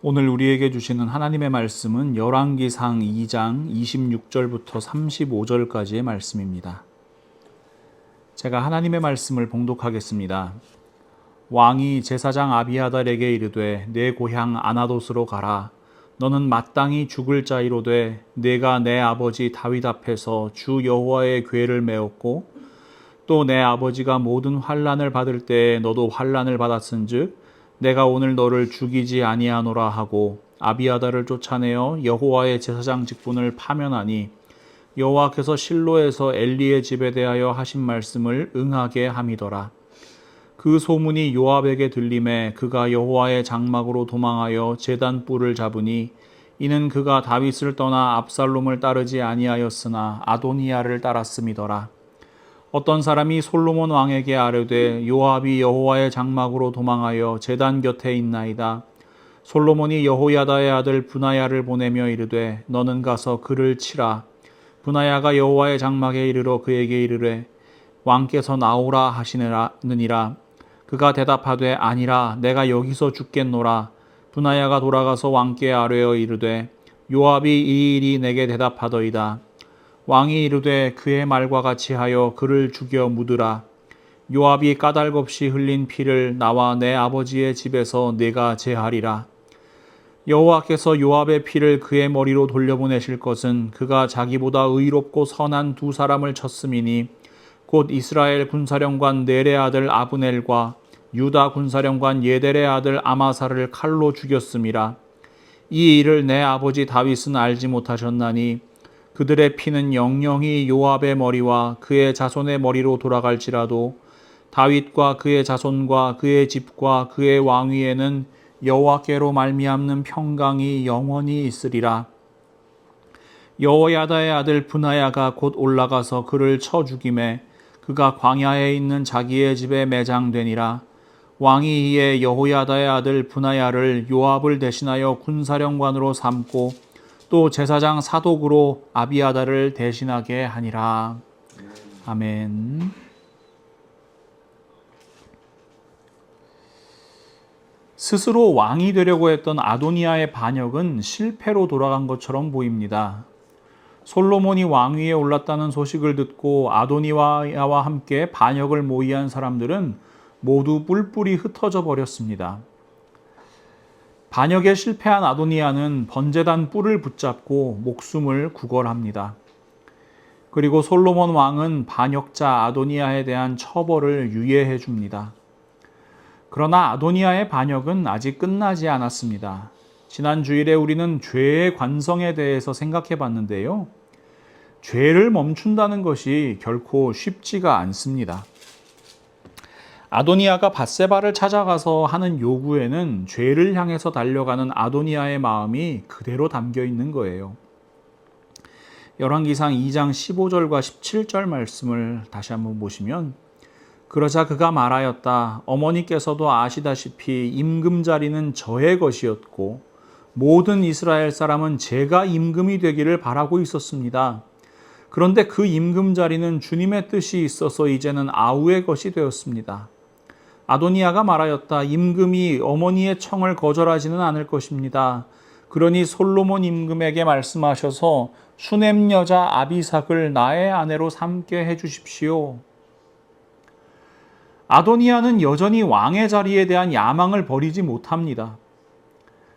오늘 우리에게 주시는 하나님의 말씀은 열왕기상 2장 26절부터 35절까지의 말씀입니다. 제가 하나님의 말씀을 봉독하겠습니다. 왕이 제사장 아비아달에게 이르되 내 고향 아나돗으로 가라. 너는 마땅히 죽을 자이로되 내가 내 아버지 다윗 앞에서 주 여호와의 궤를 메었고 또 내 아버지가 모든 환난을 받을 때에 너도 환난을 받았은즉 내가 오늘 너를 죽이지 아니하노라 하고 아비아달을 쫓아내어 여호와의 제사장 직분을 파면하니 여호와께서 실로에서 엘리의 집에 대하여 하신 말씀을 응하게 함이더라. 그 소문이 요압에게 들림에 그가 여호와의 장막으로 도망하여 제단 뿔을 잡으니 이는 그가 다윗을 떠나 압살롬을 따르지 아니하였으나 아도니아를 따랐음이더라. 어떤 사람이 솔로몬 왕에게 아뢰되 요압이 여호와의 장막으로 도망하여 제단 곁에 있나이다. 솔로몬이 여호야다의 아들 브나야를 보내며 이르되 너는 가서 그를 치라. 브나야가 여호와의 장막에 이르러 그에게 이르되 왕께서 나오라 하시느니라. 그가 대답하되 아니라 내가 여기서 죽겠노라. 브나야가 돌아가서 왕께 아뢰어 이르되 요압이 이 일이 내게 대답하더이다. 왕이 이르되 그의 말과 같이 하여 그를 죽여 묻으라. 요압이 까닭없이 흘린 피를 나와 내 아버지의 집에서 내가 제하리라. 여호와께서 요압의 피를 그의 머리로 돌려보내실 것은 그가 자기보다 의롭고 선한 두 사람을 쳤음이니 곧 이스라엘 군사령관 넬의 아들 아브넬과 유다 군사령관 예델의 아들 아마사를 칼로 죽였음이라. 이 일을 내 아버지 다윗은 알지 못하셨나니 그들의 피는 영영이 요압의 머리와 그의 자손의 머리로 돌아갈지라도 다윗과 그의 자손과 그의 집과 그의 왕위에는 여호와께로 말미암는 평강이 영원히 있으리라. 여호야다의 아들 브나야가 곧 올라가서 그를 쳐 죽이매 그가 광야에 있는 자기의 집에 매장되니라. 왕이 이에 여호야다의 아들 브나야를 요압을 대신하여 군사령관으로 삼고 또 제사장 사독으로 아비아달을 대신하게 하니라. 아멘. 스스로 왕이 되려고 했던 아도니아의 반역은 실패로 돌아간 것처럼 보입니다. 솔로몬이 왕위에 올랐다는 소식을 듣고 아도니아와 함께 반역을 모의한 사람들은 모두 뿔뿔이 흩어져 버렸습니다. 반역에 실패한 아도니아는 번제단 뿔을 붙잡고 목숨을 구걸합니다. 그리고 솔로몬 왕은 반역자 아도니아에 대한 처벌을 유예해 줍니다. 그러나 아도니아의 반역은 아직 끝나지 않았습니다. 지난 주일에 우리는 죄의 관성에 대해서 생각해 봤는데요. 죄를 멈춘다는 것이 결코 쉽지가 않습니다. 아도니아가 밧세바를 찾아가서 하는 요구에는 죄를 향해서 달려가는 아도니아의 마음이 그대로 담겨 있는 거예요. 열왕기상 2장 15절과 17절 말씀을 다시 한번 보시면 그러자 그가 말하였다. 어머니께서도 아시다시피 임금자리는 저의 것이었고 모든 이스라엘 사람은 제가 임금이 되기를 바라고 있었습니다. 그런데 그 임금자리는 주님의 뜻이 있어서 이제는 아우의 것이 되었습니다. 아도니아가 말하였다. 임금이 어머니의 청을 거절하지는 않을 것입니다. 그러니 솔로몬 임금에게 말씀하셔서 수넴 여자 아비삭을 나의 아내로 삼게 해주십시오. 아도니아는 여전히 왕의 자리에 대한 야망을 버리지 못합니다.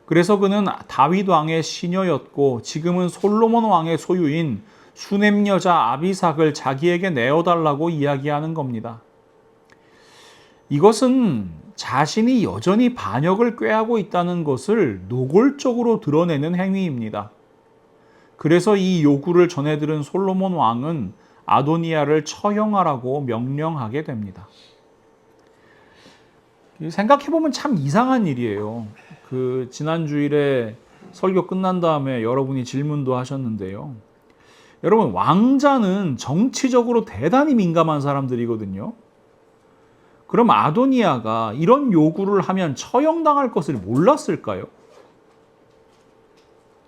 그래서 그는 다윗 왕의 시녀였고 지금은 솔로몬 왕의 소유인 수넴 여자 아비삭을 자기에게 내어달라고 이야기하는 겁니다. 이것은 자신이 여전히 반역을 꾀하고 있다는 것을 노골적으로 드러내는 행위입니다. 그래서 이 요구를 전해들은 솔로몬 왕은 아도니아를 처형하라고 명령하게 됩니다. 생각해보면 참 이상한 일이에요. 지난 주일에 설교 끝난 다음에 여러분이 질문도 하셨는데요. 여러분, 왕자는 정치적으로 대단히 민감한 사람들이거든요. 그럼 아도니아가 이런 요구를 하면 처형당할 것을 몰랐을까요?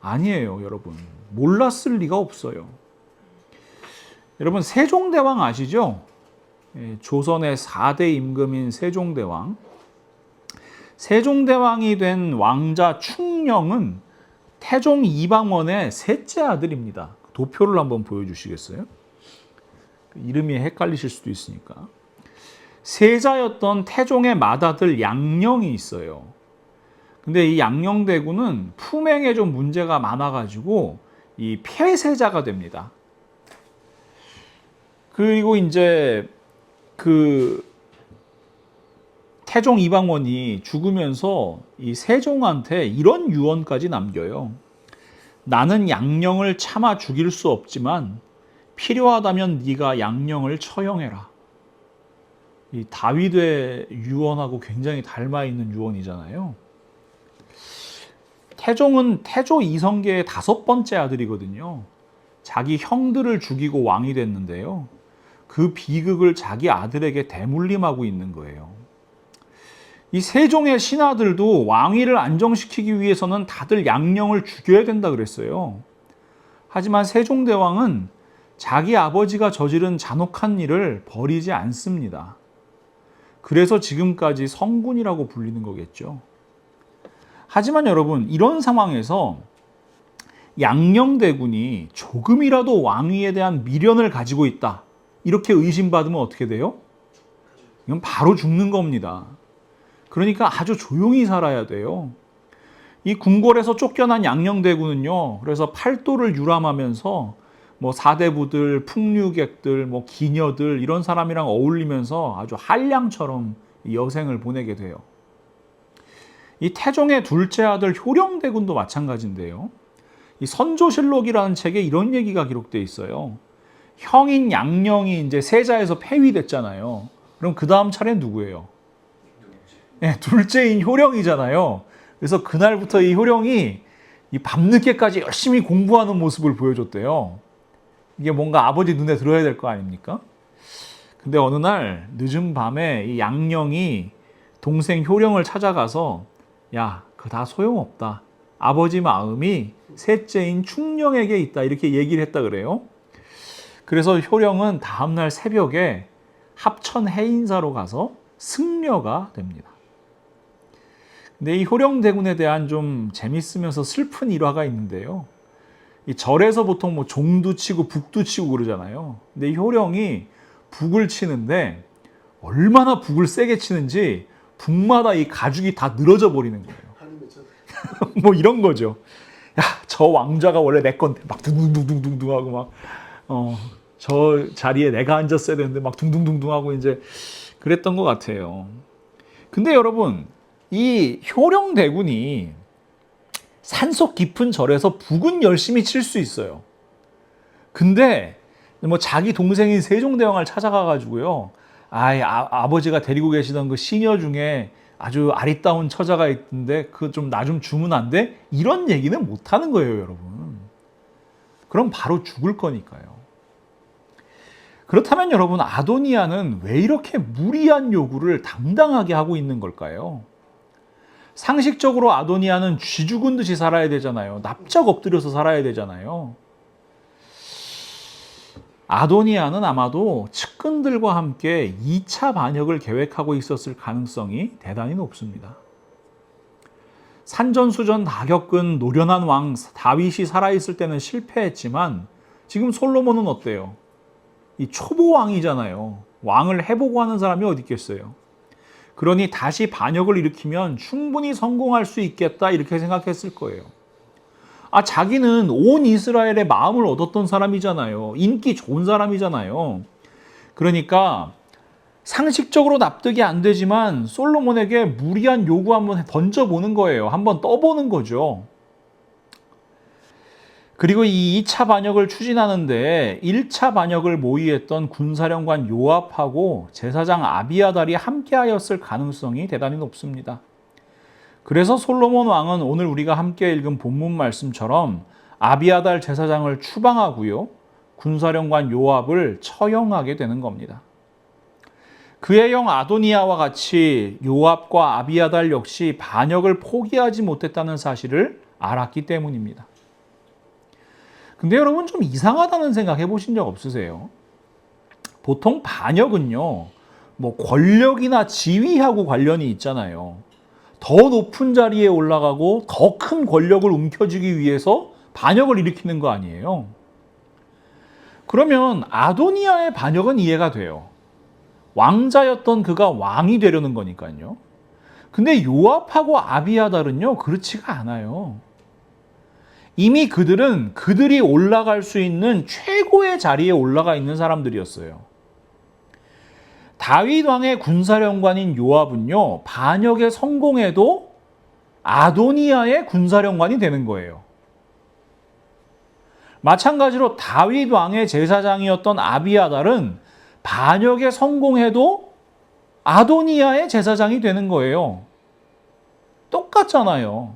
아니에요, 여러분. 몰랐을 리가 없어요. 여러분, 세종대왕 아시죠? 조선의 4대 임금인 세종대왕. 세종대왕이 된 왕자 충령은 태종 이방원의 셋째 아들입니다. 도표를 한번 보여주시겠어요? 이름이 헷갈리실 수도 있으니까. 세자였던 태종의 맏아들 양령이 있어요. 근데 이 양령대군은 품행에 좀 문제가 많아가지고 이 폐세자가 됩니다. 그리고 이제 그 태종 이방원이 죽으면서 이 세종한테 이런 유언까지 남겨요. 나는 양령을 차마 죽일 수 없지만 필요하다면 네가 양령을 처형해라. 이 다윗의 유언하고 굉장히 닮아 있는 유언이잖아요. 태종은 태조 이성계의 5번째 아들이거든요. 자기 형들을 죽이고 왕이 됐는데요. 그 비극을 자기 아들에게 대물림하고 있는 거예요. 이 세종의 신하들도 왕위를 안정시키기 위해서는 다들 양령을 죽여야 된다 그랬어요. 하지만 세종대왕은 자기 아버지가 저지른 잔혹한 일을 버리지 않습니다. 그래서 지금까지 성군이라고 불리는 거겠죠. 하지만 여러분, 이런 상황에서 양령대군이 조금이라도 왕위에 대한 미련을 가지고 있다, 이렇게 의심받으면 어떻게 돼요? 이건 바로 죽는 겁니다. 그러니까 아주 조용히 살아야 돼요. 이 궁궐에서 쫓겨난 양령대군은요, 그래서 팔도를 유람하면서 뭐 사대부들, 풍류객들, 뭐 기녀들, 이런 사람이랑 어울리면서 아주 한량처럼 여생을 보내게 돼요. 이 태종의 둘째 아들 효령대군도 마찬가지인데요. 이 선조실록이라는 책에 이런 얘기가 기록되어 있어요. 형인 양령이 이제 세자에서 폐위됐잖아요. 그럼 그 다음 차례는 누구예요? 네, 둘째인 효령이잖아요. 그래서 그날부터 이 효령이 이 밤늦게까지 열심히 공부하는 모습을 보여줬대요. 이게 뭔가 아버지 눈에 들어야 될 거 아닙니까? 근데 어느 날 늦은 밤에 이 양령이 동생 효령을 찾아가서 야, 그거 다 소용없다. 아버지 마음이 셋째인 충령에게 있다. 이렇게 얘기를 했다 그래요. 그래서 효령은 다음날 새벽에 합천 해인사로 가서 승려가 됩니다. 근데 이 효령대군에 대한 좀 재밌으면서 슬픈 일화가 있는데요. 이 절에서 보통 뭐 종도 치고 북도 치고 그러잖아요. 근데 이 효령이 북을 치는데 얼마나 북을 세게 치는지 북마다 이 가죽이 다 늘어져 버리는 거예요. 뭐 이런 거죠. 야, 저 왕좌가 원래 내 건데 막 둥둥둥둥둥 하고 막 저 자리에 내가 앉았어야 되는데 막 둥둥둥둥 하고 이제 그랬던 것 같아요. 근데 여러분, 이 효령대군이 산속 깊은 절에서 북은 열심히 칠 수 있어요. 근데 뭐 자기 동생인 세종대왕을 찾아가 가지고요, 아버지가 데리고 계시던 그 시녀 중에 아주 아리따운 처자가 있는데 그 좀 나 좀 주면 안 돼? 이런 얘기는 못 하는 거예요, 여러분. 그럼 바로 죽을 거니까요. 그렇다면 여러분, 아도니아는 왜 이렇게 무리한 요구를 당당하게 하고 있는 걸까요? 상식적으로 아도니아는 쥐 죽은 듯이 살아야 되잖아요. 납작 엎드려서 살아야 되잖아요. 아도니아는 아마도 측근들과 함께 2차 반역을 계획하고 있었을 가능성이 대단히 높습니다. 산전수전 다 겪은 노련한 왕 다윗이 살아있을 때는 실패했지만 지금 솔로몬은 어때요? 이 초보 왕이잖아요. 왕을 해보고 하는 사람이 어디 있겠어요? 그러니 다시 반역을 일으키면 충분히 성공할 수 있겠다, 이렇게 생각했을 거예요. 자기는 온 이스라엘의 마음을 얻었던 사람이잖아요. 인기 좋은 사람이잖아요. 그러니까 상식적으로 납득이 안 되지만 솔로몬에게 무리한 요구 한번 던져보는 거예요. 한번 떠보는 거죠. 그리고 이 2차 반역을 추진하는데 1차 반역을 모의했던 군사령관 요압하고 제사장 아비아달이 함께하였을 가능성이 대단히 높습니다. 그래서 솔로몬 왕은 오늘 우리가 함께 읽은 본문 말씀처럼 아비아달 제사장을 추방하고요, 군사령관 요압을 처형하게 되는 겁니다. 그의 형 아도니아와 같이 요압과 아비아달 역시 반역을 포기하지 못했다는 사실을 알았기 때문입니다. 근데 여러분, 좀 이상하다는 생각 해보신 적 없으세요? 보통 반역은요, 뭐 권력이나 지위하고 관련이 있잖아요. 더 높은 자리에 올라가고 더 큰 권력을 움켜쥐기 위해서 반역을 일으키는 거 아니에요. 그러면 아도니아의 반역은 이해가 돼요. 왕자였던 그가 왕이 되려는 거니까요. 근데 요압하고 아비아달은요, 그렇지가 않아요. 이미 그들은 그들이 올라갈 수 있는 최고의 자리에 올라가 있는 사람들이었어요. 다윗 왕의 군사령관인 요압은요, 반역에 성공해도 아도니아의 군사령관이 되는 거예요. 마찬가지로 다윗 왕의 제사장이었던 아비아달은 반역에 성공해도 아도니아의 제사장이 되는 거예요. 똑같잖아요.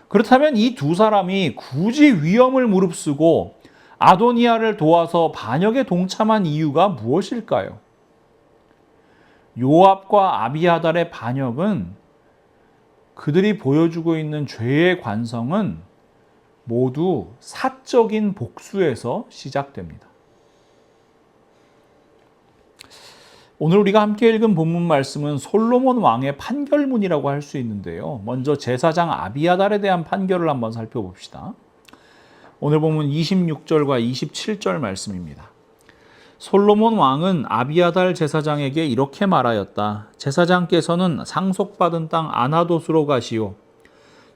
그렇다면 이 두 사람이 굳이 위험을 무릅쓰고 아도니아를 도와서 반역에 동참한 이유가 무엇일까요? 요압과 아비아달의 반역은 그들이 보여주고 있는 죄의 관성은 모두 사적인 복수에서 시작됩니다. 오늘 우리가 함께 읽은 본문 말씀은 솔로몬 왕의 판결문이라고 할 수 있는데요. 먼저 제사장 아비아달에 대한 판결을 한번 살펴봅시다. 오늘 본문 26절과 27절 말씀입니다. 솔로몬 왕은 아비아달 제사장에게 이렇게 말하였다. 제사장께서는 상속받은 땅 아나돗으로 가시오.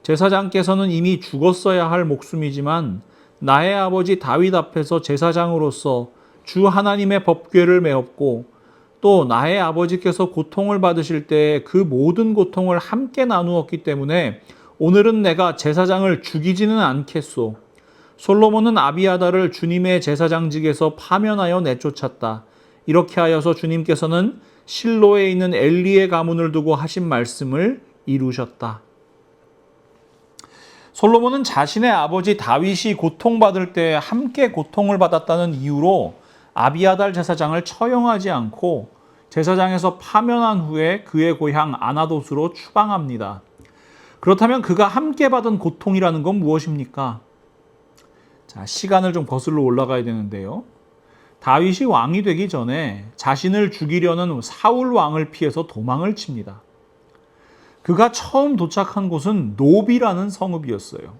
제사장께서는 이미 죽었어야 할 목숨이지만 나의 아버지 다윗 앞에서 제사장으로서 주 하나님의 법궤를 메었고 또 나의 아버지께서 고통을 받으실 때에 그 모든 고통을 함께 나누었기 때문에 오늘은 내가 제사장을 죽이지는 않겠소. 솔로몬은 아비아달을 주님의 제사장직에서 파면하여 내쫓았다. 이렇게 하여서 주님께서는 실로에 있는 엘리의 가문을 두고 하신 말씀을 이루셨다. 솔로몬은 자신의 아버지 다윗이 고통받을 때 함께 고통을 받았다는 이유로 아비아달 제사장을 처형하지 않고 제사장에서 파면한 후에 그의 고향 아나돗으로 추방합니다. 그렇다면 그가 함께 받은 고통이라는 건 무엇입니까? 자, 시간을 좀 거슬러 올라가야 되는데요. 다윗이 왕이 되기 전에 자신을 죽이려는 사울 왕을 피해서 도망을 칩니다. 그가 처음 도착한 곳은 노비라는 성읍이었어요.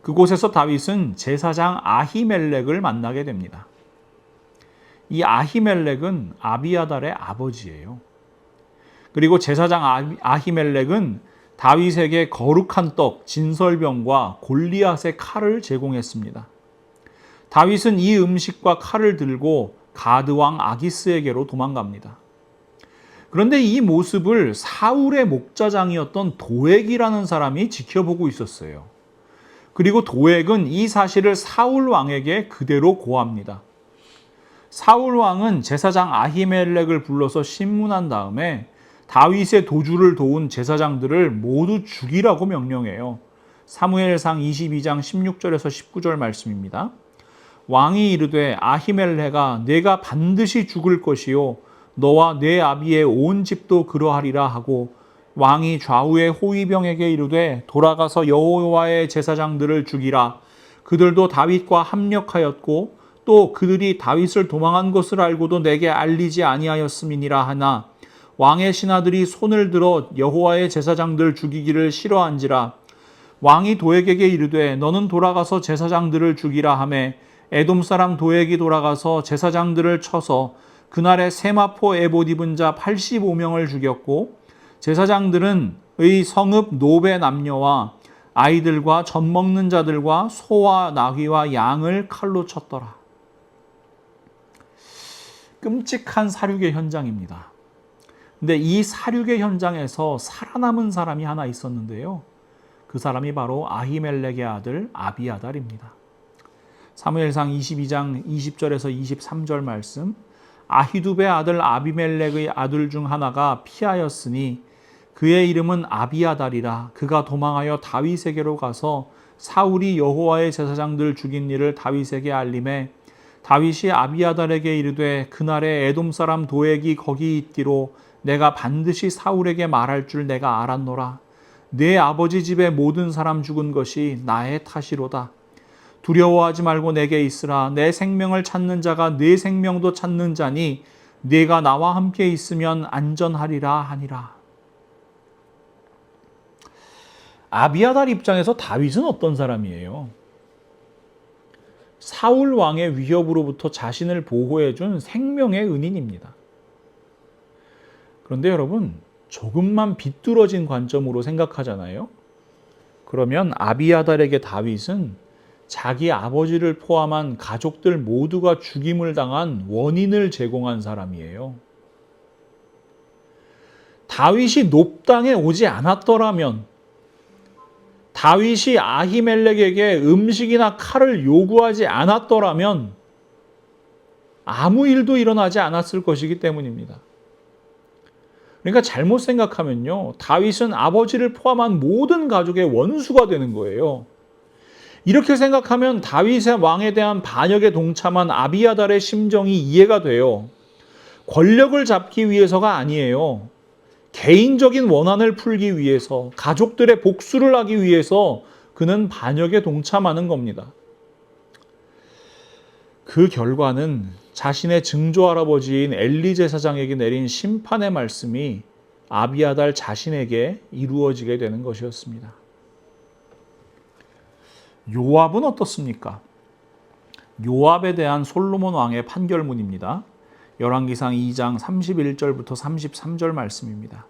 그곳에서 다윗은 제사장 아히멜렉을 만나게 됩니다. 이 아히멜렉은 아비아달의 아버지예요. 그리고 제사장 아히멜렉은 다윗에게 거룩한 떡, 진설병과 골리앗의 칼을 제공했습니다. 다윗은 이 음식과 칼을 들고 가드왕 아기스에게로 도망갑니다. 그런데 이 모습을 사울의 목자장이었던 도액이라는 사람이 지켜보고 있었어요. 그리고 도액은 이 사실을 사울 왕에게 그대로 고합니다. 사울 왕은 제사장 아히멜렉을 불러서 신문한 다음에 다윗의 도주를 도운 제사장들을 모두 죽이라고 명령해요. 사무엘상 22장 16절에서 19절 말씀입니다. 왕이 이르되 아히멜렉아 내가 반드시 죽을 것이요 너와 내 아비의 온 집도 그러하리라 하고 왕이 좌우의 호위병에게 이르되 돌아가서 여호와의 제사장들을 죽이라. 그들도 다윗과 합력하였고 또 그들이 다윗을 도망한 것을 알고도 내게 알리지 아니하였음이니라 하나 왕의 신하들이 손을 들어 여호와의 제사장들 죽이기를 싫어한지라. 왕이 도액에게 이르되 너는 돌아가서 제사장들을 죽이라 하매 에돔 사람 도액이 돌아가서 제사장들을 쳐서 그날에 세마포 에봇 입은 자 85명을 죽였고 제사장들은 의 성읍 노베 남녀와 아이들과 젖 먹는 자들과 소와 나귀와 양을 칼로 쳤더라. 끔찍한 살육의 현장입니다. 근데 이 살육의 현장에서 살아남은 사람이 하나 있었는데요. 그 사람이 바로 아히멜렉의 아들 아비아달입니다. 사무엘상 22장 20절에서 23절 말씀. 아히두베 아들 아비멜렉의 아들 중 하나가 피하였으니 그의 이름은 아비아달이라. 그가 도망하여 다윗에게로 가서 사울이 여호와의 제사장들 죽인 일을 다윗에게 알림해 다윗이 아비아달에게 이르되 그날에 에돔 사람 도액이 거기 있기로 내가 반드시 사울에게 말할 줄 내가 알았노라. 내 아버지 집의 모든 사람 죽은 것이 나의 탓이로다. 두려워하지 말고 내게 있으라. 내 생명을 찾는 자가 내 생명도 찾는 자니 네가 나와 함께 있으면 안전하리라 하니라. 아비아달 입장에서 다윗은 어떤 사람이에요? 사울 왕의 위협으로부터 자신을 보호해준 생명의 은인입니다. 그런데 여러분, 조금만 비뚤어진 관점으로 생각하잖아요. 그러면 아비아달에게 다윗은 자기 아버지를 포함한 가족들 모두가 죽임을 당한 원인을 제공한 사람이에요. 다윗이 높당에 오지 않았더라면, 다윗이 아히멜렉에게 음식이나 칼을 요구하지 않았더라면 아무 일도 일어나지 않았을 것이기 때문입니다. 그러니까 잘못 생각하면요, 다윗은 아버지를 포함한 모든 가족의 원수가 되는 거예요. 이렇게 생각하면 다윗의 왕에 대한 반역에 동참한 아비아달의 심정이 이해가 돼요. 권력을 잡기 위해서가 아니에요. 개인적인 원한을 풀기 위해서, 가족들의 복수를 하기 위해서 그는 반역에 동참하는 겁니다. 그 결과는 자신의 증조할아버지인 엘리 제사장에게 내린 심판의 말씀이 아비아달 자신에게 이루어지게 되는 것이었습니다. 요압은 어떻습니까? 요압에 대한 솔로몬 왕의 판결문입니다. 열왕기상 2장 31절부터 33절 말씀입니다.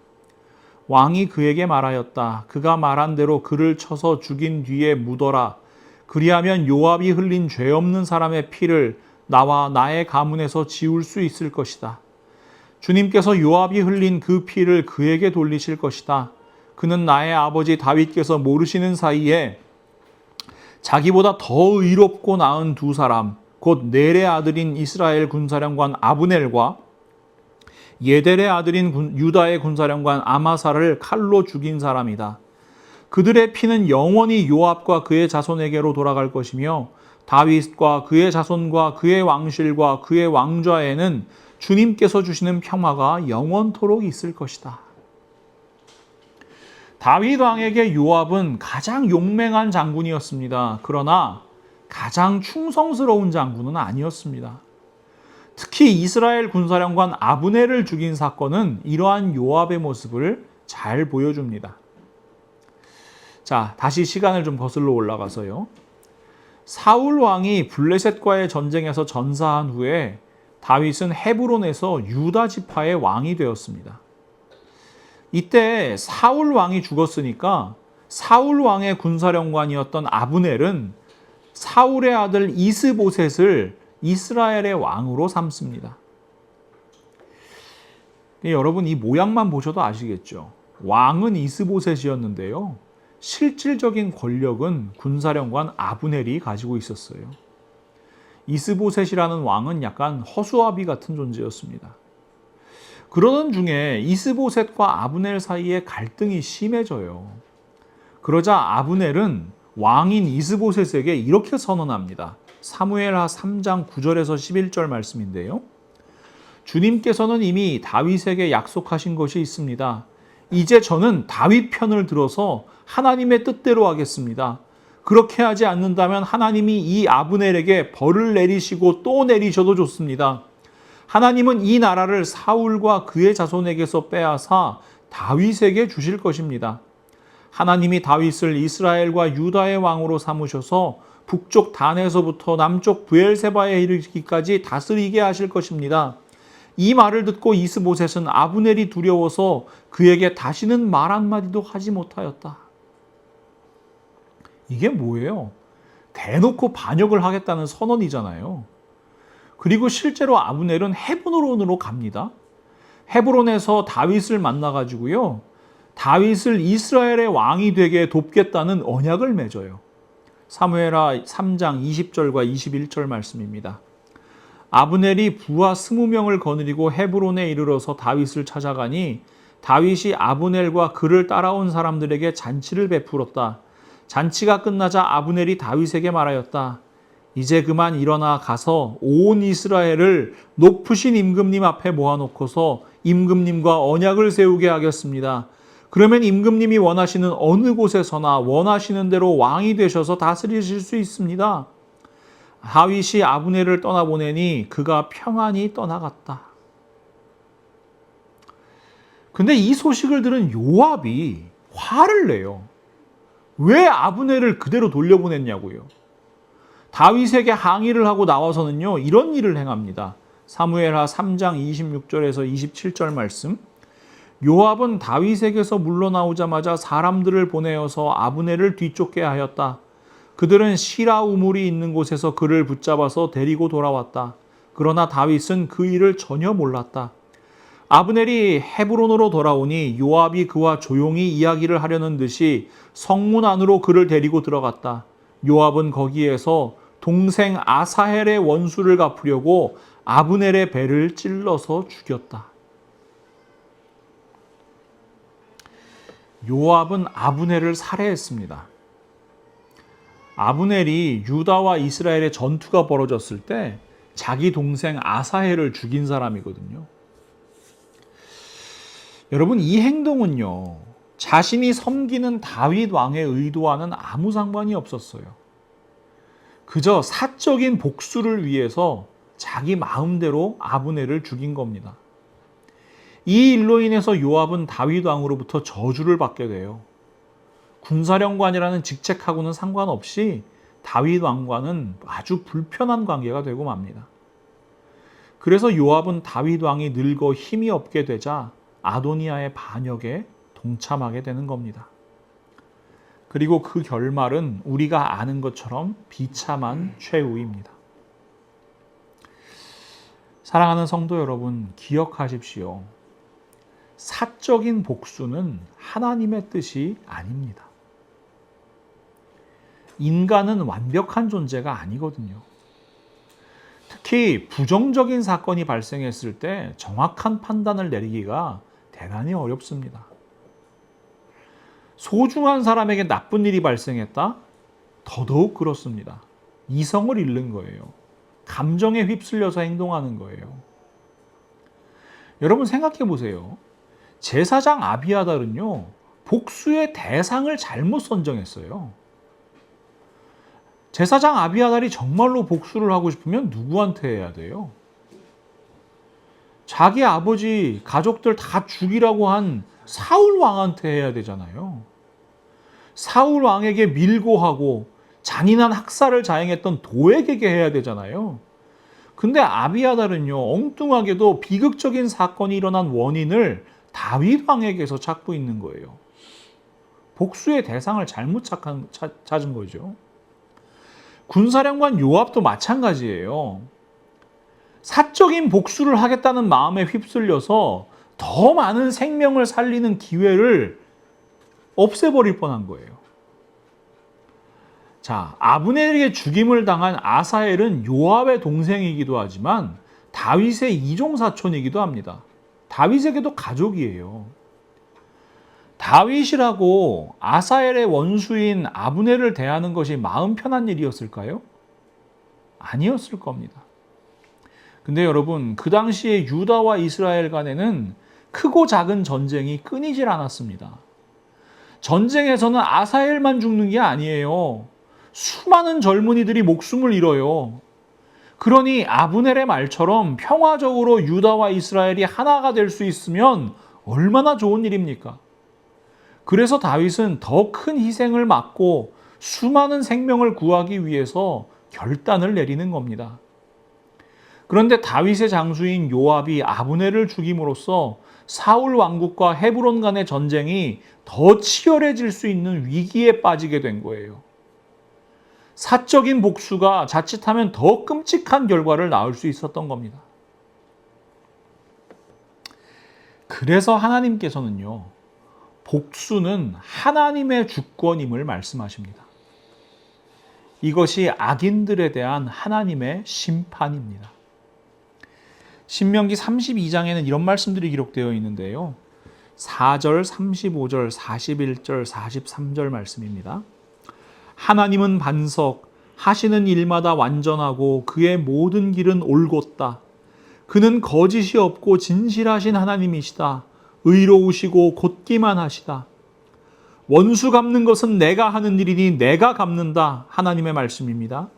왕이 그에게 말하였다. 그가 말한 대로 그를 쳐서 죽인 뒤에 묻어라. 그리하면 요압이 흘린 죄 없는 사람의 피를 나와 나의 가문에서 지울 수 있을 것이다. 주님께서 요압이 흘린 그 피를 그에게 돌리실 것이다. 그는 나의 아버지 다윗께서 모르시는 사이에 자기보다 더 의롭고 나은 두 사람, 곧 넬의 아들인 이스라엘 군사령관 아브넬과 예델의 아들인 유다의 군사령관 아마사를 칼로 죽인 사람이다. 그들의 피는 영원히 요압과 그의 자손에게로 돌아갈 것이며 다윗과 그의 자손과 그의 왕실과 그의 왕좌에는 주님께서 주시는 평화가 영원토록 있을 것이다. 다윗 왕에게 요압은 가장 용맹한 장군이었습니다. 그러나 가장 충성스러운 장군은 아니었습니다. 특히 이스라엘 군사령관 아브넬을 죽인 사건은 이러한 요압의 모습을 잘 보여줍니다. 자, 다시 시간을 좀 거슬러 올라가서요. 사울 왕이 블레셋과의 전쟁에서 전사한 후에 다윗은 헤브론에서 유다 지파의 왕이 되었습니다. 이때 사울 왕이 죽었으니까 사울 왕의 군사령관이었던 아브넬은 사울의 아들 이스보셋을 이스라엘의 왕으로 삼습니다. 여러분, 이 모양만 보셔도 아시겠죠? 왕은 이스보셋이었는데요. 실질적인 권력은 군사령관 아브넬이 가지고 있었어요. 이스보셋이라는 왕은 약간 허수아비 같은 존재였습니다. 그러던 중에 이스보셋과 아브넬 사이에 갈등이 심해져요. 그러자 아브넬은 왕인 이스보셋에게 이렇게 선언합니다. 사무엘하 3장 9절에서 11절 말씀인데요. 주님께서는 이미 다윗에게 약속하신 것이 있습니다. 이제 저는 다윗 편을 들어서 하나님의 뜻대로 하겠습니다. 그렇게 하지 않는다면 하나님이 이 아브넬에게 벌을 내리시고 또 내리셔도 좋습니다. 하나님은 이 나라를 사울과 그의 자손에게서 빼앗아 다윗에게 주실 것입니다. 하나님이 다윗을 이스라엘과 유다의 왕으로 삼으셔서 북쪽 단에서부터 남쪽 브엘세바에 이르기까지 다스리게 하실 것입니다. 이 말을 듣고 이스보셋은 아브넬이 두려워서 그에게 다시는 말 한마디도 하지 못하였다. 이게 뭐예요? 대놓고 반역을 하겠다는 선언이잖아요. 그리고 실제로 아브넬은 헤브론으로 갑니다. 헤브론에서 다윗을 만나가지고요, 다윗을 이스라엘의 왕이 되게 돕겠다는 언약을 맺어요. 사무엘하 3장 20절과 21절 말씀입니다. 아브넬이 부하 20명을 거느리고 헤브론에 이르러서 다윗을 찾아가니 다윗이 아브넬과 그를 따라온 사람들에게 잔치를 베풀었다. 잔치가 끝나자 아브넬이 다윗에게 말하였다. 이제 그만 일어나 가서 온 이스라엘을 높으신 임금님 앞에 모아놓고서 임금님과 언약을 세우게 하겠습니다. 그러면 임금님이 원하시는 어느 곳에서나 원하시는 대로 왕이 되셔서 다스리실 수 있습니다. 다윗이 아브넬을 떠나보내니 그가 평안히 떠나갔다. 근데 이 소식을 들은 요압이 화를 내요. 왜 아브넬을 그대로 돌려보냈냐고요. 다윗에게 항의를 하고 나와서는요, 이런 일을 행합니다. 사무엘하 3장 26절에서 27절 말씀. 요압은 다윗에게서 물러나오자마자 사람들을 보내어서 아브넬을 뒤쫓게 하였다. 그들은 시라 우물이 있는 곳에서 그를 붙잡아서 데리고 돌아왔다. 그러나 다윗은 그 일을 전혀 몰랐다. 아브넬이 헤브론으로 돌아오니 요압이 그와 조용히 이야기를 하려는 듯이 성문 안으로 그를 데리고 들어갔다. 요압은 거기에서 동생 아사헬의 원수를 갚으려고 아브넬의 배를 찔러서 죽였다. 요압은 아브넬을 살해했습니다. 아브넬이 유다와 이스라엘의 전투가 벌어졌을 때 자기 동생 아사헬을 죽인 사람이거든요. 여러분, 이 행동은요, 자신이 섬기는 다윗 왕의 의도와는 아무 상관이 없었어요. 그저 사적인 복수를 위해서 자기 마음대로 아브넬을 죽인 겁니다. 이 일로 인해서 요압은 다윗 왕으로부터 저주를 받게 돼요. 군사령관이라는 직책하고는 상관없이 다윗 왕과는 아주 불편한 관계가 되고 맙니다. 그래서 요압은 다윗 왕이 늙어 힘이 없게 되자 아도니아의 반역에 동참하게 되는 겁니다. 그리고 그 결말은 우리가 아는 것처럼 비참한 최후입니다. 사랑하는 성도 여러분, 기억하십시오. 사적인 복수는 하나님의 뜻이 아닙니다. 인간은 완벽한 존재가 아니거든요. 특히 부정적인 사건이 발생했을 때 정확한 판단을 내리기가 대단히 어렵습니다. 소중한 사람에게 나쁜 일이 발생했다? 더더욱 그렇습니다. 이성을 잃는 거예요. 감정에 휩쓸려서 행동하는 거예요. 여러분 생각해 보세요. 제사장 아비아달은요, 복수의 대상을 잘못 선정했어요. 제사장 아비아달이 정말로 복수를 하고 싶으면 누구한테 해야 돼요? 자기 아버지, 가족들 다 죽이라고 한 사울 왕한테 해야 되잖아요. 사울 왕에게 밀고하고 잔인한 학살을 자행했던 도액에게 해야 되잖아요. 근데 아비아달은요, 엉뚱하게도 비극적인 사건이 일어난 원인을 다윗 왕에게서 찾고 있는 거예요. 복수의 대상을 잘못 찾은 거죠. 군사령관 요압도 마찬가지예요. 사적인 복수를 하겠다는 마음에 휩쓸려서 더 많은 생명을 살리는 기회를 없애버릴 뻔한 거예요. 자, 아브넬에게 죽임을 당한 아사헬은 요압의 동생이기도 하지만 다윗의 이종사촌이기도 합니다. 다윗에게도 가족이에요. 다윗이라고 아사헬의 원수인 아브넬을 대하는 것이 마음 편한 일이었을까요? 아니었을 겁니다. 근데 여러분, 그 당시에 유다와 이스라엘 간에는 크고 작은 전쟁이 끊이질 않았습니다. 전쟁에서는 아사헬만 죽는 게 아니에요. 수많은 젊은이들이 목숨을 잃어요. 그러니 아브넬의 말처럼 평화적으로 유다와 이스라엘이 하나가 될 수 있으면 얼마나 좋은 일입니까? 그래서 다윗은 더 큰 희생을 막고 수많은 생명을 구하기 위해서 결단을 내리는 겁니다. 그런데 다윗의 장수인 요압이 아브넬을 죽임으로써 사울 왕국과 헤브론 간의 전쟁이 더 치열해질 수 있는 위기에 빠지게 된 거예요. 사적인 복수가 자칫하면 더 끔찍한 결과를 낳을 수 있었던 겁니다. 그래서 하나님께서는요, 복수는 하나님의 주권임을 말씀하십니다. 이것이 악인들에 대한 하나님의 심판입니다. 신명기 32장에는 이런 말씀들이 기록되어 있는데요. 4절, 35절, 41절, 43절 말씀입니다. 하나님은 반석, 하시는 일마다 완전하고 그의 모든 길은 올곧다. 그는 거짓이 없고 진실하신 하나님이시다. 의로우시고 곧기만 하시다. 원수 갚는 것은 내가 하는 일이니 내가 갚는다. 하나님의 말씀입니다.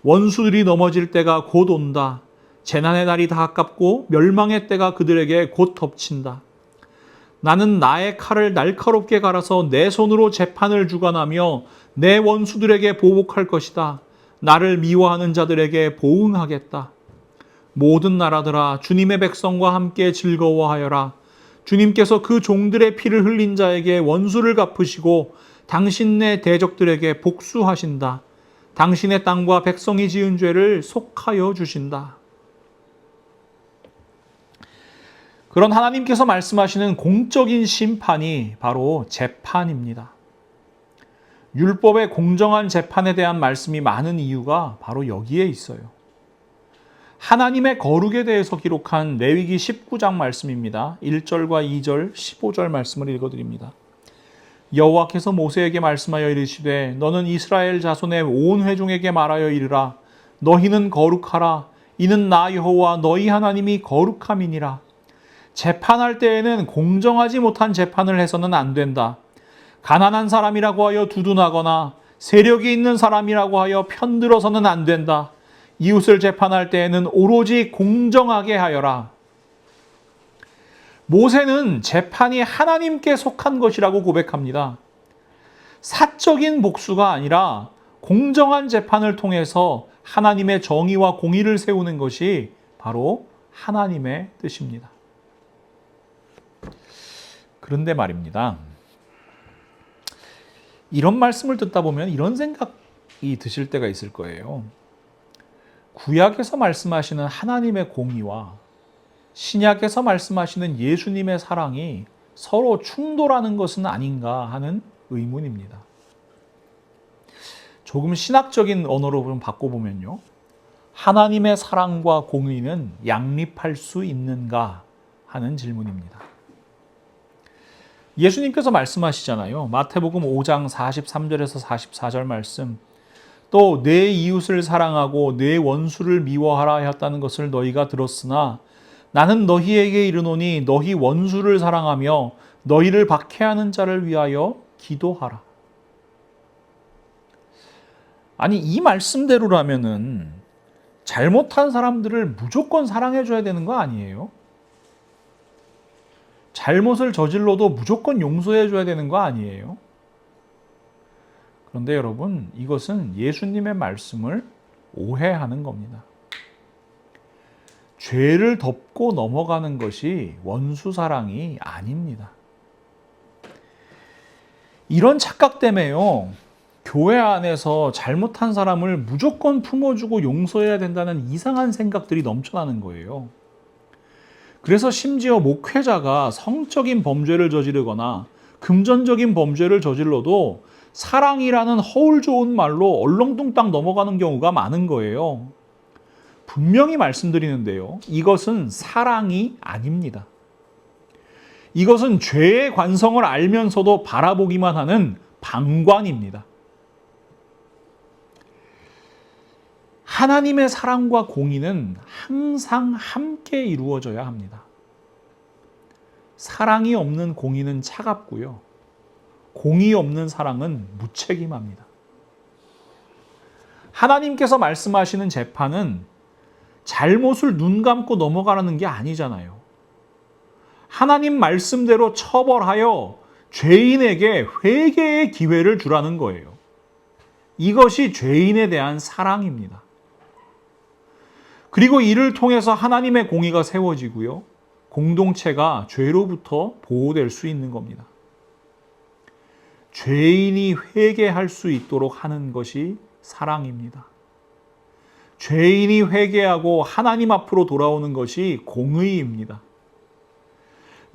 원수들이 넘어질 때가 곧 온다. 재난의 날이 다 가깝고 멸망의 때가 그들에게 곧 덮친다. 나는 나의 칼을 날카롭게 갈아서 내 손으로 재판을 주관하며 내 원수들에게 보복할 것이다. 나를 미워하는 자들에게 보응하겠다. 모든 나라들아 주님의 백성과 함께 즐거워하여라. 주님께서 그 종들의 피를 흘린 자에게 원수를 갚으시고 당신네 대적들에게 복수하신다. 당신의 땅과 백성이 지은 죄를 속하여 주신다. 그런 하나님께서 말씀하시는 공적인 심판이 바로 재판입니다. 율법의 공정한 재판에 대한 말씀이 많은 이유가 바로 여기에 있어요. 하나님의 거룩에 대해서 기록한 레위기 19장 말씀입니다. 1절과 2절, 15절 말씀을 읽어드립니다. 여호와께서 모세에게 말씀하여 이르시되 너는 이스라엘 자손의 온 회중에게 말하여 이르라. 너희는 거룩하라. 이는 나 여호와 너희 하나님이 거룩함이니라. 재판할 때에는 공정하지 못한 재판을 해서는 안 된다. 가난한 사람이라고 하여 두둔하거나 세력이 있는 사람이라고 하여 편들어서는 안 된다. 이웃을 재판할 때에는 오로지 공정하게 하여라. 모세는 재판이 하나님께 속한 것이라고 고백합니다. 사적인 복수가 아니라 공정한 재판을 통해서 하나님의 정의와 공의를 세우는 것이 바로 하나님의 뜻입니다. 그런데 말입니다. 이런 말씀을 듣다 보면 이런 생각이 드실 때가 있을 거예요. 구약에서 말씀하시는 하나님의 공의와 신약에서 말씀하시는 예수님의 사랑이 서로 충돌하는 것은 아닌가 하는 의문입니다. 조금 신학적인 언어로 좀 바꿔보면요. 하나님의 사랑과 공의는 양립할 수 있는가 하는 질문입니다. 예수님께서 말씀하시잖아요. 마태복음 5장 43절에서 44절 말씀. 또 내 이웃을 사랑하고 내 원수를 미워하라 하였다는 것을 너희가 들었으나 나는 너희에게 이르노니 너희 원수를 사랑하며 너희를 박해하는 자를 위하여 기도하라. 아니 이 말씀대로라면은 잘못한 사람들을 무조건 사랑해 줘야 되는 거 아니에요? 잘못을 저질러도 무조건 용서해 줘야 되는 거 아니에요? 그런데 여러분, 이것은 예수님의 말씀을 오해하는 겁니다. 죄를 덮고 넘어가는 것이 원수 사랑이 아닙니다. 이런 착각 때문에요. 교회 안에서 잘못한 사람을 무조건 품어주고 용서해야 된다는 이상한 생각들이 넘쳐나는 거예요. 그래서 심지어 목회자가 성적인 범죄를 저지르거나 금전적인 범죄를 저질러도 사랑이라는 허울 좋은 말로 얼렁뚱땅 넘어가는 경우가 많은 거예요. 분명히 말씀드리는데요. 이것은 사랑이 아닙니다. 이것은 죄의 관성을 알면서도 바라보기만 하는 방관입니다. 하나님의 사랑과 공의는 항상 함께 이루어져야 합니다. 사랑이 없는 공의는 차갑고요. 공의 없는 사랑은 무책임합니다. 하나님께서 말씀하시는 재판은 잘못을 눈 감고 넘어가라는 게 아니잖아요. 하나님 말씀대로 처벌하여 죄인에게 회개의 기회를 주라는 거예요. 이것이 죄인에 대한 사랑입니다. 그리고 이를 통해서 하나님의 공의가 세워지고요. 공동체가 죄로부터 보호될 수 있는 겁니다. 죄인이 회개할 수 있도록 하는 것이 사랑입니다. 죄인이 회개하고 하나님 앞으로 돌아오는 것이 공의입니다.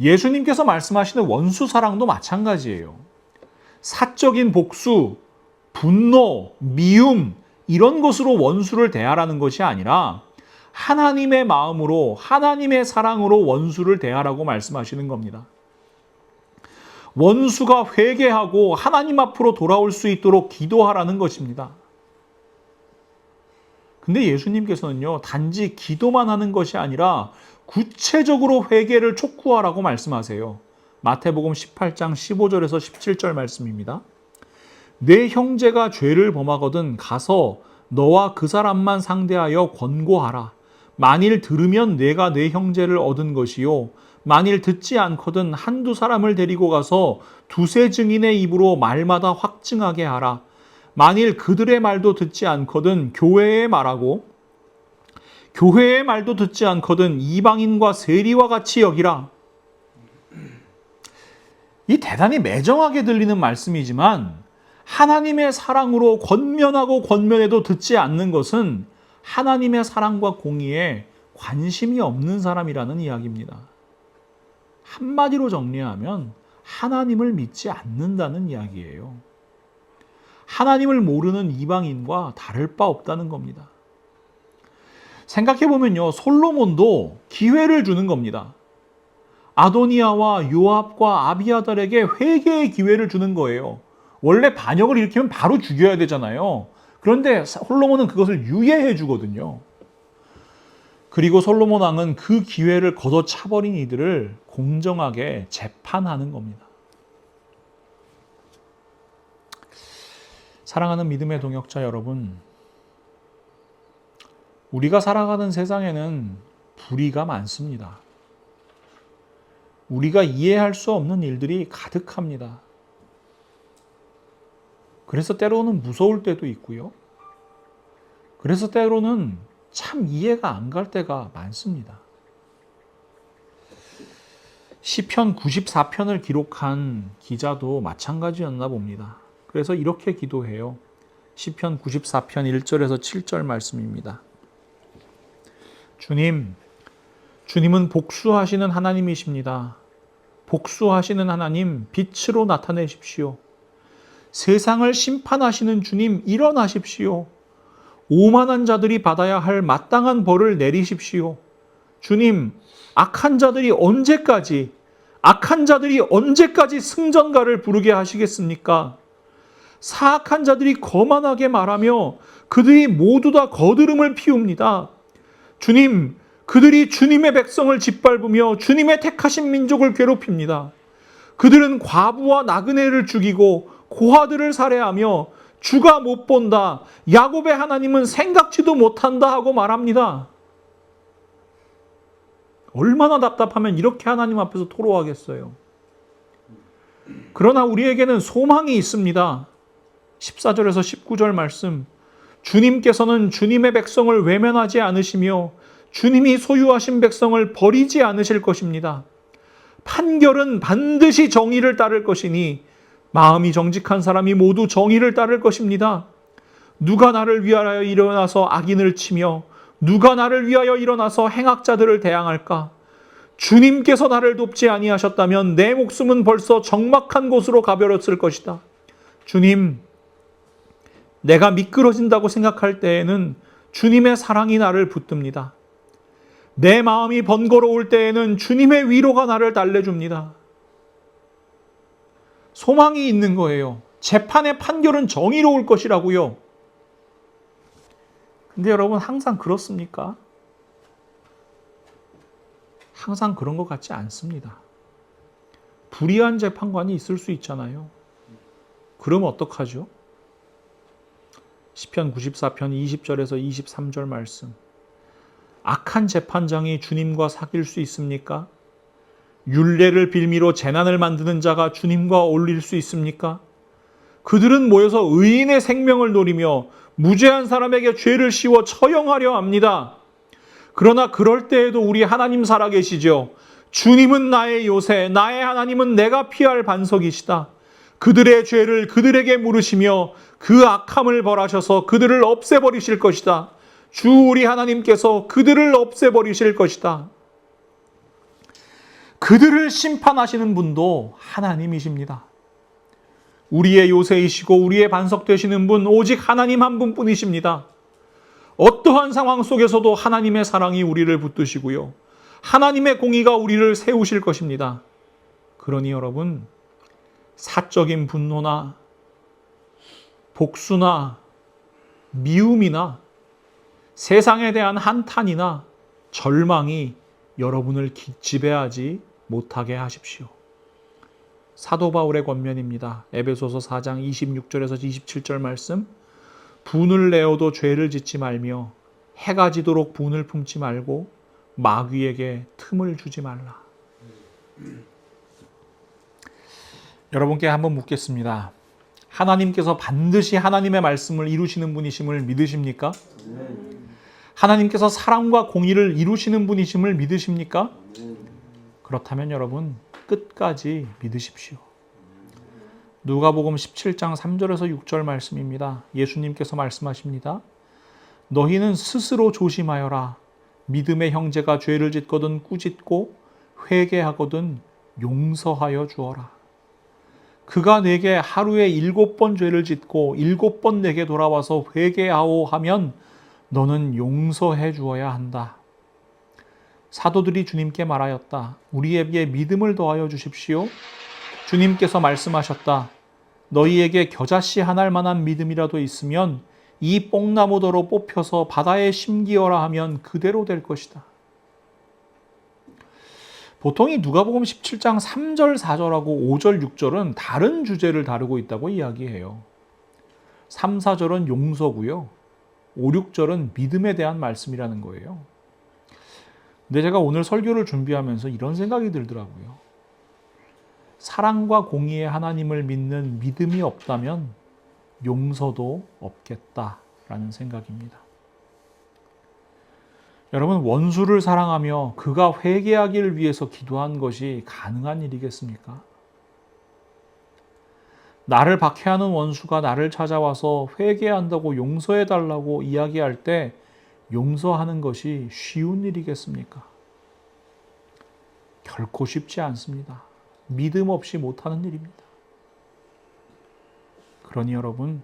예수님께서 말씀하시는 원수 사랑도 마찬가지예요. 사적인 복수, 분노, 미움 이런 것으로 원수를 대하라는 것이 아니라 하나님의 마음으로 하나님의 사랑으로 원수를 대하라고 말씀하시는 겁니다. 원수가 회개하고 하나님 앞으로 돌아올 수 있도록 기도하라는 것입니다. 근데 예수님께서는요, 단지 기도만 하는 것이 아니라 구체적으로 회개를 촉구하라고 말씀하세요. 마태복음 18장 15절에서 17절 말씀입니다. 내 형제가 죄를 범하거든 가서 너와 그 사람만 상대하여 권고하라. 만일 들으면 내가 내 형제를 얻은 것이요 만일 듣지 않거든 한두 사람을 데리고 가서 두세 증인의 입으로 말마다 확증하게 하라. 만일 그들의 말도 듣지 않거든 교회의 말하고 교회의 말도 듣지 않거든 이방인과 세리와 같이 여기라. 이 대단히 매정하게 들리는 말씀이지만 하나님의 사랑으로 권면하고 권면해도 듣지 않는 것은 하나님의 사랑과 공의에 관심이 없는 사람이라는 이야기입니다. 한마디로 정리하면 하나님을 믿지 않는다는 이야기예요. 하나님을 모르는 이방인과 다를 바 없다는 겁니다. 생각해보면요, 솔로몬도 기회를 주는 겁니다. 아도니아와 요압과 아비아달에게 회개의 기회를 주는 거예요. 원래 반역을 일으키면 바로 죽여야 되잖아요. 그런데 솔로몬은 그것을 유예해 주거든요. 그리고 솔로몬 왕은 그 기회를 걷어차버린 이들을 공정하게 재판하는 겁니다. 사랑하는 믿음의 동역자 여러분, 우리가 살아가는 세상에는 불의가 많습니다. 우리가 이해할 수 없는 일들이 가득합니다. 그래서 때로는 무서울 때도 있고요. 그래서 때로는 참 이해가 안 갈 때가 많습니다. 시편 94편을 기록한 기자도 마찬가지였나 봅니다. 그래서 이렇게 기도해요. 시편 94편 1절에서 7절 말씀입니다. 주님은 복수하시는 하나님이십니다. 복수하시는 하나님, 빛으로 나타내십시오. 세상을 심판하시는 주님, 일어나십시오. 오만한 자들이 받아야 할 마땅한 벌을 내리십시오. 주님, 악한 자들이 언제까지 승전가를 부르게 하시겠습니까? 사악한 자들이 거만하게 말하며 그들이 모두 다 거드름을 피웁니다. 주님, 그들이 주님의 백성을 짓밟으며 주님의 택하신 민족을 괴롭힙니다. 그들은 과부와 나그네를 죽이고 고아들을 살해하며 주가 못 본다, 야곱의 하나님은 생각지도 못한다 하고 말합니다. 얼마나 답답하면 이렇게 하나님 앞에서 토로하겠어요. 그러나 우리에게는 소망이 있습니다. 14절에서 19절 말씀, 주님께서는 주님의 백성을 외면하지 않으시며 주님이 소유하신 백성을 버리지 않으실 것입니다. 판결은 반드시 정의를 따를 것이니 마음이 정직한 사람이 모두 정의를 따를 것입니다. 누가 나를 위하여 일어나서 악인을 치며 누가 나를 위하여 일어나서 행악자들을 대항할까? 주님께서 나를 돕지 아니하셨다면 내 목숨은 벌써 적막한 곳으로 가버렸을 것이다. 주님, 내가 미끄러진다고 생각할 때에는 주님의 사랑이 나를 붙듭니다. 내 마음이 번거로울 때에는 주님의 위로가 나를 달래줍니다. 소망이 있는 거예요. 재판의 판결은 정의로울 것이라고요. 근데 여러분, 항상 그렇습니까? 항상 그런 것 같지 않습니다. 불의한 재판관이 있을 수 있잖아요. 그럼 어떡하죠? 시편 94편 20절에서 23절 말씀. 악한 재판장이 주님과 사귈 수 있습니까? 율례를 빌미로 재난을 만드는 자가 주님과 어울릴 수 있습니까? 그들은 모여서 의인의 생명을 노리며 무죄한 사람에게 죄를 씌워 처형하려 합니다. 그러나 그럴 때에도 우리 하나님 살아계시죠. 주님은 나의 요새, 나의 하나님은 내가 피할 반석이시다. 그들의 죄를 그들에게 물으시며 그 악함을 벌하셔서 그들을 없애버리실 것이다. 주 우리 하나님께서 그들을 없애버리실 것이다. 그들을 심판하시는 분도 하나님이십니다. 우리의 요새이시고 우리의 반석 되시는 분 오직 하나님 한 분뿐이십니다. 어떠한 상황 속에서도 하나님의 사랑이 우리를 붙드시고요. 하나님의 공의가 우리를 세우실 것입니다. 그러니 여러분, 사적인 분노나 복수나 미움이나 세상에 대한 한탄이나 절망이 여러분을 지배하지 못하게 하십시오. 사도 바울의 권면입니다. 에베소서 4장 26절에서 27절 말씀. 분을 내어도 죄를 짓지 말며 해가 지도록 분을 품지 말고 마귀에게 틈을 주지 말라. 여러분께 한번 묻겠습니다. 하나님께서 반드시 하나님의 말씀을 이루시는 분이심을 믿으십니까? 하나님께서 사랑과 공의를 이루시는 분이심을 믿으십니까? 그렇다면 여러분 끝까지 믿으십시오. 누가복음 17장 3절에서 6절 말씀입니다. 예수님께서 말씀하십니다. 너희는 스스로 조심하여라. 믿음의 형제가 죄를 짓거든 꾸짖고 회개하거든 용서하여 주어라. 그가 내게 하루에 7번 죄를 짓고 7번 내게 돌아와서 회개하오 하면 너는 용서해 주어야 한다. 사도들이 주님께 말하였다. 우리에게 믿음을 더하여 주십시오. 주님께서 말씀하셨다. 너희에게 겨자씨 한 알 만한 믿음이라도 있으면 이 뽕나무더러 뽑혀서 바다에 심기어라 하면 그대로 될 것이다. 보통 이 누가복음 17장 3절, 4절하고 5절, 6절은 다른 주제를 다루고 있다고 이야기해요. 3, 4절은 용서고요. 5, 6절은 믿음에 대한 말씀이라는 거예요. 근데 제가 오늘 설교를 준비하면서 이런 생각이 들더라고요. 사랑과 공의의 하나님을 믿는 믿음이 없다면 용서도 없겠다라는 생각입니다. 여러분, 원수를 사랑하며 그가 회개하기를 위해서 기도한 것이 가능한 일이겠습니까? 나를 박해하는 원수가 나를 찾아와서 회개한다고 용서해달라고 이야기할 때 용서하는 것이 쉬운 일이겠습니까? 결코 쉽지 않습니다. 믿음 없이 못하는 일입니다. 그러니 여러분,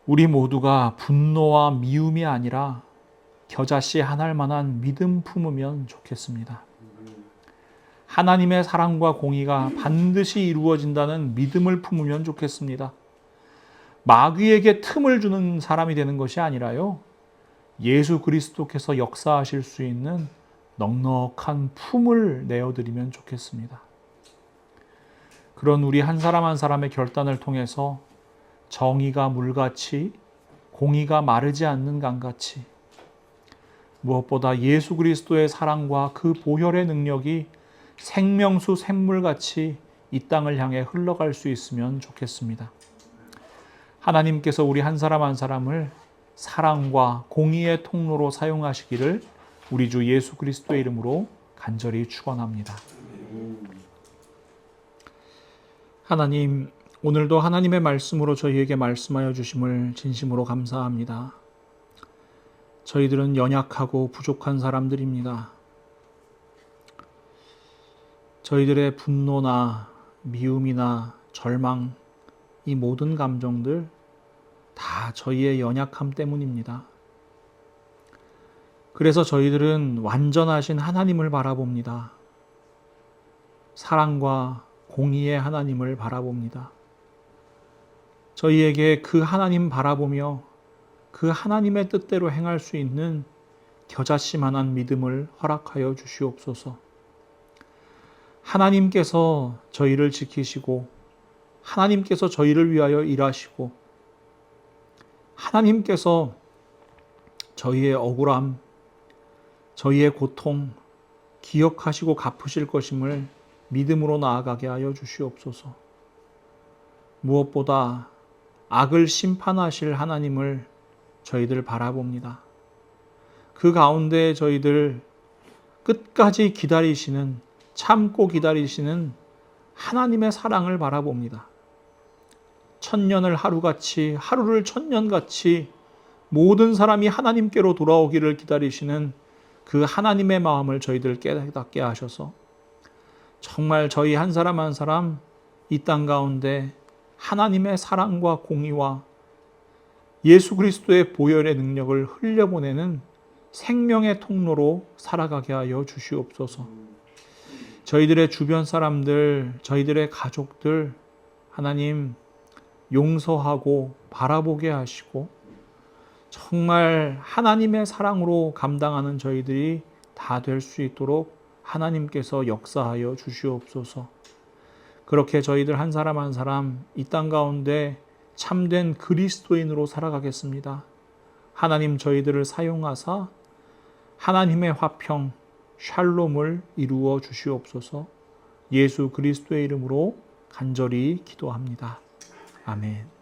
우리 모두가 분노와 미움이 아니라 겨자씨 한 알만한 믿음 품으면 좋겠습니다. 하나님의 사랑과 공의가 반드시 이루어진다는 믿음을 품으면 좋겠습니다. 마귀에게 틈을 주는 사람이 되는 것이 아니라요, 예수 그리스도께서 역사하실 수 있는 넉넉한 품을 내어드리면 좋겠습니다. 그런 우리 한 사람 한 사람의 결단을 통해서 정의가 물같이, 공의가 마르지 않는 강같이, 무엇보다 예수 그리스도의 사랑과 그 보혈의 능력이 생명수 샘물같이 이 땅을 향해 흘러갈 수 있으면 좋겠습니다. 하나님께서 우리 한 사람 한 사람을 사랑과 공의의 통로로 사용하시기를 우리 주 예수 그리스도의 이름으로 간절히 축원합니다. 하나님, 오늘도 하나님의 말씀으로 저희에게 말씀하여 주심을 진심으로 감사합니다. 저희들은 연약하고 부족한 사람들입니다. 저희들의 분노나 미움이나 절망, 이 모든 감정들 다 저희의 연약함 때문입니다. 그래서 저희들은 완전하신 하나님을 바라봅니다. 사랑과 공의의 하나님을 바라봅니다. 저희에게 그 하나님 바라보며 그 하나님의 뜻대로 행할 수 있는 겨자씨만한 믿음을 허락하여 주시옵소서. 하나님께서 저희를 지키시고 하나님께서 저희를 위하여 일하시고 하나님께서 저희의 억울함, 저희의 고통 기억하시고 갚으실 것임을 믿음으로 나아가게 하여 주시옵소서. 무엇보다 악을 심판하실 하나님을 저희들 바라봅니다. 그 가운데 저희들 끝까지 기다리시는, 참고 기다리시는 하나님의 사랑을 바라봅니다. 천년을 하루같이, 하루를 천년같이 모든 사람이 하나님께로 돌아오기를 기다리시는 그 하나님의 마음을 저희들 깨닫게 하셔서 정말 저희 한 사람 한 사람 이 땅 가운데 하나님의 사랑과 공의와 예수 그리스도의 보혈의 능력을 흘려보내는 생명의 통로로 살아가게 하여 주시옵소서. 저희들의 주변 사람들, 저희들의 가족들, 하나님 용서하고 바라보게 하시고 정말 하나님의 사랑으로 감당하는 저희들이 다 될 수 있도록 하나님께서 역사하여 주시옵소서. 그렇게 저희들 한 사람 한 사람 이 땅 가운데 참된 그리스도인으로 살아가겠습니다. 하나님 저희들을 사용하사 하나님의 화평, 샬롬을 이루어 주시옵소서. 예수 그리스도의 이름으로 간절히 기도합니다. 아멘.